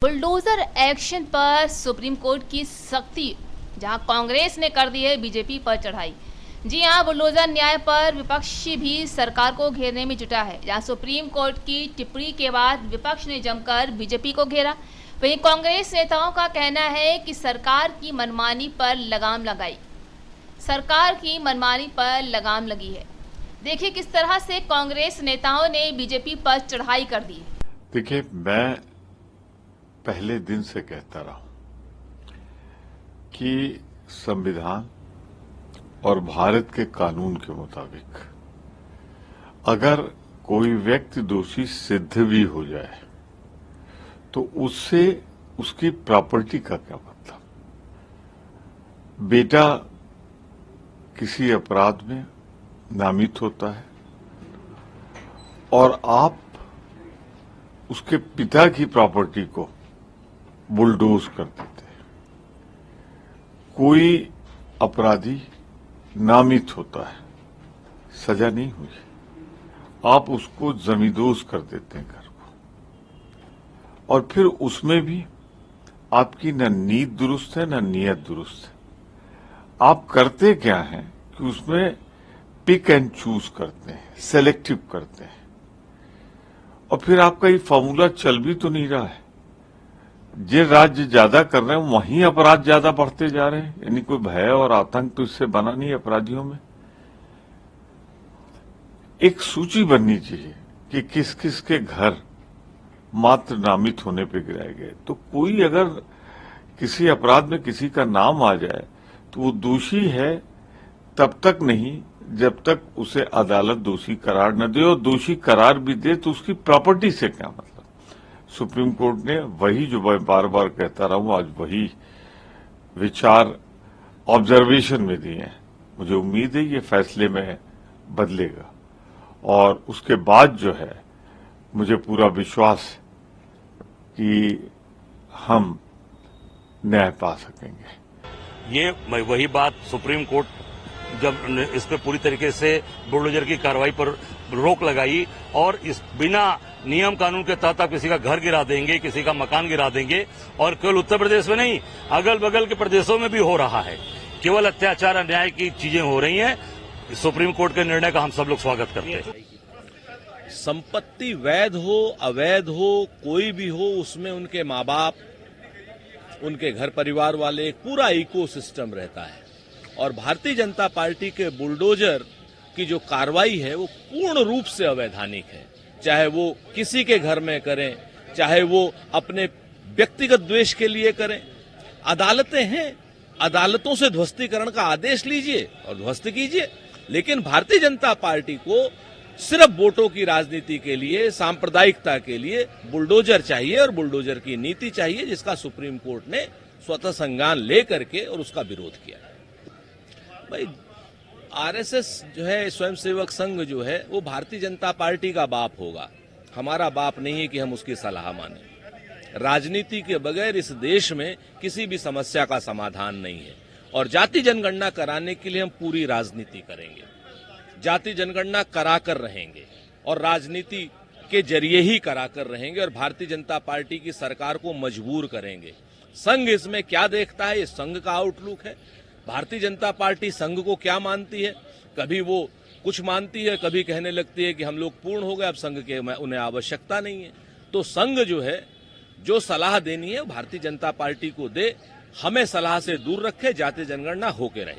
Bulldozer action पर supreme court की सख्ती, जहां कांग्रेस ने कर दी है बीजेपी पर चढ़ाई। जी हां, बुलडोजर न्याय पर विपक्ष भी सरकार को घेरने में जुटा है। जहां सुप्रीम कोर्ट की टिप्पणी के बाद विपक्ष ने जमकर बीजेपी को घेरा, वहीं कांग्रेस नेताओं का कहना है कि सरकार की मनमानी पर लगाम लगाई। सरकार की मनमानी पर लगाम लगी है। देखिए किस तरह से कांग्रेस नेताओं ने बीजेपी पर चढ़ाई कर दी है। देखिए, मैं पहले दिन से कहता रहा हूं कि संविधान और भारत के कानून के मुताबिक अगर कोई व्यक्ति दोषी सिद्ध भी हो जाए तो उससे उसकी प्रॉपर्टी का क्या मतलब। बेटा किसी अपराध में नामित होता है और आप उसके पिता की प्रॉपर्टी को बुलडोज कर देते हैं। कोई अपराधी नामित होता है, सजा नहीं हुई, आप उसको जमींदोज कर देते हैं घर को, और फिर उसमें भी आपकी न नीयत दुरुस्त है न नियत दुरुस्त है। आप करते क्या हैं कि उसमें पिक एंड चूज करते हैं, सेलेक्टिव करते हैं, और फिर आपका ये फॉर्मूला चल भी तो नहीं रहा है। जे राज्य ज्यादा कर रहे हैं वहीं अपराध ज्यादा बढ़ते जा रहे हैं, यानी कोई भय और आतंक तो इससे बना नहीं अपराधियों में। एक सूची बननी चाहिए कि किस किस के घर मात्र नामित होने पे गिराए गए। तो कोई अगर किसी अपराध में किसी का नाम आ जाए तो वो दोषी है तब तक नहीं जब तक उसे अदालत दोषी करार न दे, और दोषी करार भी दे तो उसकी प्रॉपर्टी से क्या मतलब। सुप्रीम कोर्ट ने वही, जो मैं बार बार कहता रहा हूं, आज वही विचार ऑब्जर्वेशन में दिए हैं। मुझे उम्मीद है ये फैसले में बदलेगा, और उसके बाद जो है मुझे पूरा विश्वास कि हम न्याय पा सकेंगे। ये वही बात सुप्रीम कोर्ट जब इस पे पूरी तरीके से बुलडोजर की कार्रवाई पर रोक लगाई, और इस बिना नियम कानून के तहत आप किसी का घर गिरा देंगे, किसी का मकान गिरा देंगे, और केवल उत्तर प्रदेश में नहीं अगल बगल के प्रदेशों में भी हो रहा है। केवल अत्याचार अन्याय की चीजें हो रही हैं। सुप्रीम कोर्ट के निर्णय का हम सब लोग स्वागत करते हैं। संपत्ति वैध हो अवैध हो कोई भी हो, उसमें उनके माँ बाप, उनके घर परिवार वाले, एक पूरा इकोसिस्टम रहता है। और भारतीय जनता पार्टी के बुलडोजर की जो कार्रवाई है वो पूर्ण रूप से अवैधानिक है। चाहे वो किसी के घर में करें, चाहे वो अपने व्यक्तिगत द्वेष के लिए करें। अदालतें हैं, अदालतों से ध्वस्तीकरण का आदेश लीजिए और ध्वस्त कीजिए, लेकिन भारतीय जनता पार्टी को सिर्फ वोटों की राजनीति के लिए, सांप्रदायिकता के लिए बुलडोजर चाहिए, और बुलडोजर की नीति चाहिए, जिसका सुप्रीम कोर्ट ने स्वतः संज्ञान लेकर के और उसका विरोध किया। भाई, आरएसएस जो है, स्वयंसेवक संघ जो है, वो भारतीय जनता पार्टी का बाप होगा, हमारा बाप नहीं है कि हम उसकी सलाह माने। राजनीति के बगैर इस देश में किसी भी समस्या का समाधान नहीं है, और जाति जनगणना कराने के लिए हम पूरी राजनीति करेंगे, जाति जनगणना कराकर रहेंगे, और राजनीति के जरिए ही कराकर रहेंगे, और भारतीय जनता पार्टी की सरकार को मजबूर करेंगे। संघ इसमें क्या देखता है, ये संघ का आउटलुक है। भारतीय जनता पार्टी संघ को क्या मानती है, कभी वो कुछ मानती है, कभी कहने लगती है कि हम लोग पूर्ण हो गए, अब संघ के उन्हें आवश्यकता नहीं है। तो संघ जो है, जो सलाह देनी है भारतीय जनता पार्टी को दे, हमें सलाह से दूर रखे, जाति जनगणना होके रहे।